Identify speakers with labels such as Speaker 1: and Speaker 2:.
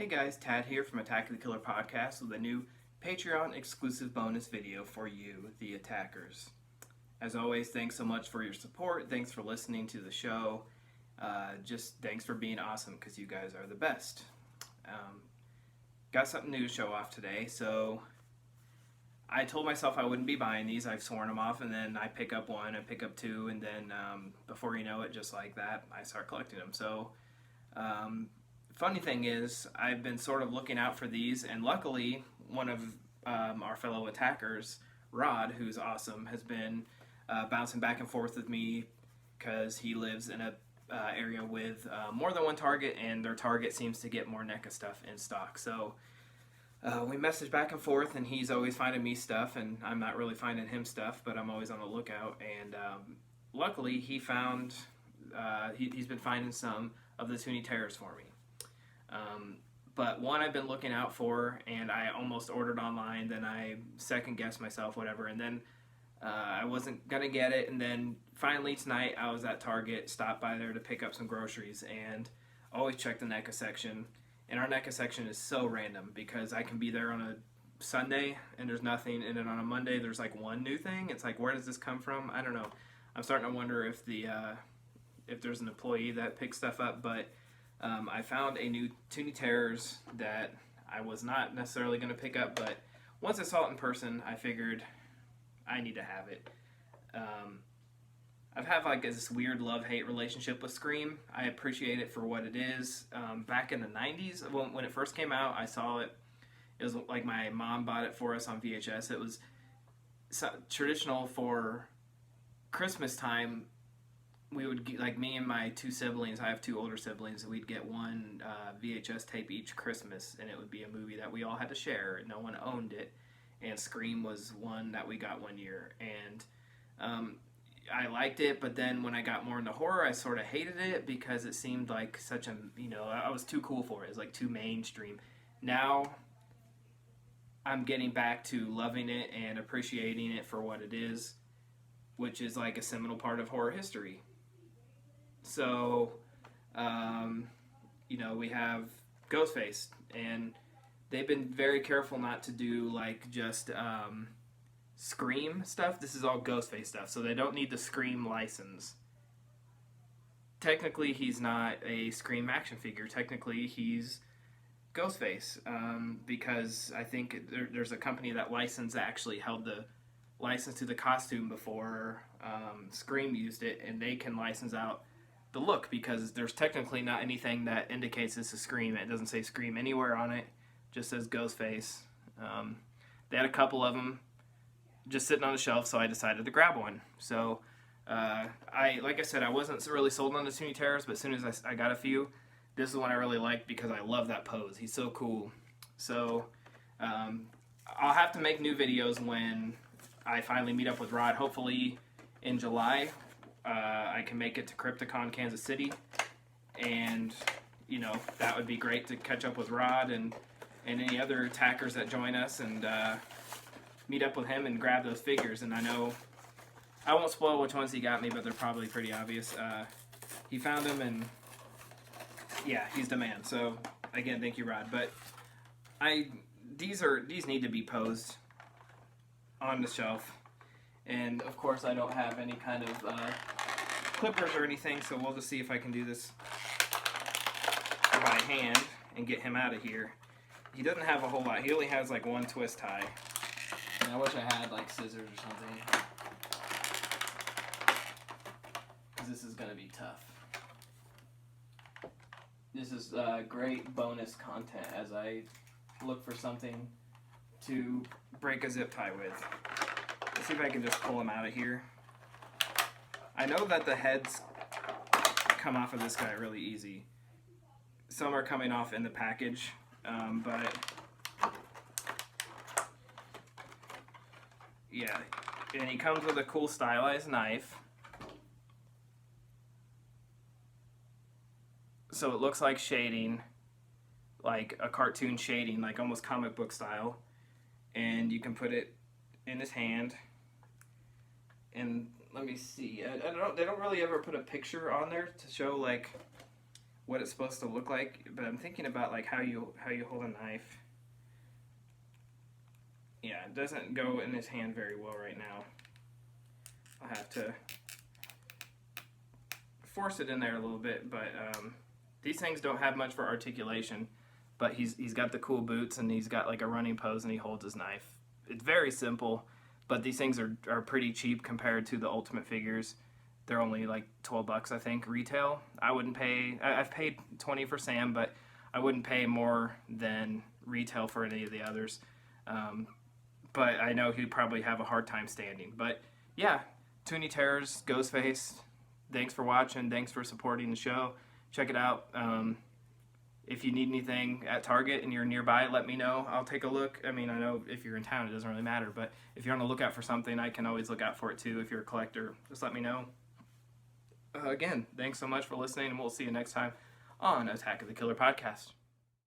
Speaker 1: Hey guys, Tad here from Attack of the Killer Podcast with a new Patreon exclusive bonus video for you, the attackers. As always, thanks so much for your support. Thanks for listening to the show. Just thanks for being awesome because you guys are the best. Got something new to show off today. So I told myself I wouldn't be buying these. I've sworn them off, and then I pick up one, I pick up two, and then before you know it, just like that, I start collecting them. So funny thing is, I've been sort of looking out for these, and luckily, one of our fellow attackers, Rod, who's awesome, has been bouncing back and forth with me because he lives in a area with more than one Target, and their Target seems to get more NECA stuff in stock. So we message back and forth, and he's always finding me stuff, and I'm not really finding him stuff, but I'm always on the lookout. And luckily, he found he's been finding some of the Toony Terrors for me. But one I've been looking out for, and I almost ordered online, then I second-guessed myself, whatever, and then I wasn't going to get it, and then finally tonight I was at Target, stopped by there to pick up some groceries, and always check the NECA section, and our NECA section is so random, because I can be there on a Sunday, and there's nothing, and then on a Monday there's like one new thing. It's like, where does this come from? I don't know. I'm starting to wonder if there's an employee that picks stuff up, but I found a new Toony Terrors that I was not necessarily going to pick up, but once I saw it in person, I figured I need to have it. I've had like this weird love-hate relationship with Scream. I appreciate it for what it is. Back in the 90s, when it first came out, I saw it. It was like my mom bought it for us on VHS. It was traditional for Christmas time. We would get, like, me and my two siblings, I have two older siblings, we'd get one VHS tape each Christmas, and it would be a movie that we all had to share. No one owned it, and Scream was one that we got one year, and I liked it, but then when I got more into horror, I sort of hated it because it seemed like such a, I was too cool for it. It was like too mainstream. Now I'm getting back to loving it and appreciating it for what it is, which is like a seminal part of horror history. So, we have Ghostface, and they've been very careful not to do, like, just Scream stuff. This is all Ghostface stuff, so they don't need the Scream license. Technically, he's not a Scream action figure. Technically, he's Ghostface, because I think there's a company that actually held the license to the costume before Scream used it, and they can license out the look because there's technically not anything that indicates this is Scream. It doesn't say Scream anywhere on it. Just says Ghostface. They had a couple of them just sitting on the shelf, so I decided to grab one. So like I said, I wasn't really sold on the Toony Terrors, but as soon as I got a few, this is one I really liked because I love that pose. He's so cool. So I'll have to make new videos when I finally meet up with Rod, hopefully in July. I can make it to Crypticon, Kansas City, and that would be great to catch up with Rod and any other attackers that join us and meet up with him and grab those figures. And I know I won't spoil which ones he got me, but they're probably pretty obvious. He found them, and yeah, he's the man. So again, thank you, Rod. But these need to be posed on the shelf. And of course I don't have any kind of clippers or anything, so we'll just see if I can do this by hand and get him out of here. He doesn't have a whole lot. He only has like one twist tie. And I wish I had like scissors or something, because this is going to be tough. This is great bonus content as I look for something to break a zip tie with. Let's see if I can just pull him out of here. I know that the heads come off of this guy really easy. Some are coming off in the package, but yeah. And he comes with a cool stylized knife. So it looks like shading, like a cartoon shading, like almost comic book style. And you can put it in his hand. And let me see. They don't really ever put a picture on there to show like what it's supposed to look like, but I'm thinking about like how you hold a knife. Yeah, it doesn't go in his hand very well right now. I'll have to force it in there a little bit, but these things don't have much for articulation, but he's got the cool boots, and he's got like a running pose, and he holds his knife. It's very simple, but these things are pretty cheap compared to the Ultimate figures. They're only like $12, I think, retail. I've paid $20 for Sam, but I wouldn't pay more than retail for any of the others. But I know he'd probably have a hard time standing. But yeah, Toony Terrors, Ghostface, thanks for watching. Thanks for supporting the show. Check it out. If you need anything at Target and you're nearby, let me know. I'll take a look. I mean, I know if you're in town, it doesn't really matter. But if you're on the lookout for something, I can always look out for it too. If you're a collector, just let me know. Again, thanks so much for listening, and we'll see you next time on Attack of the Killer Podcast.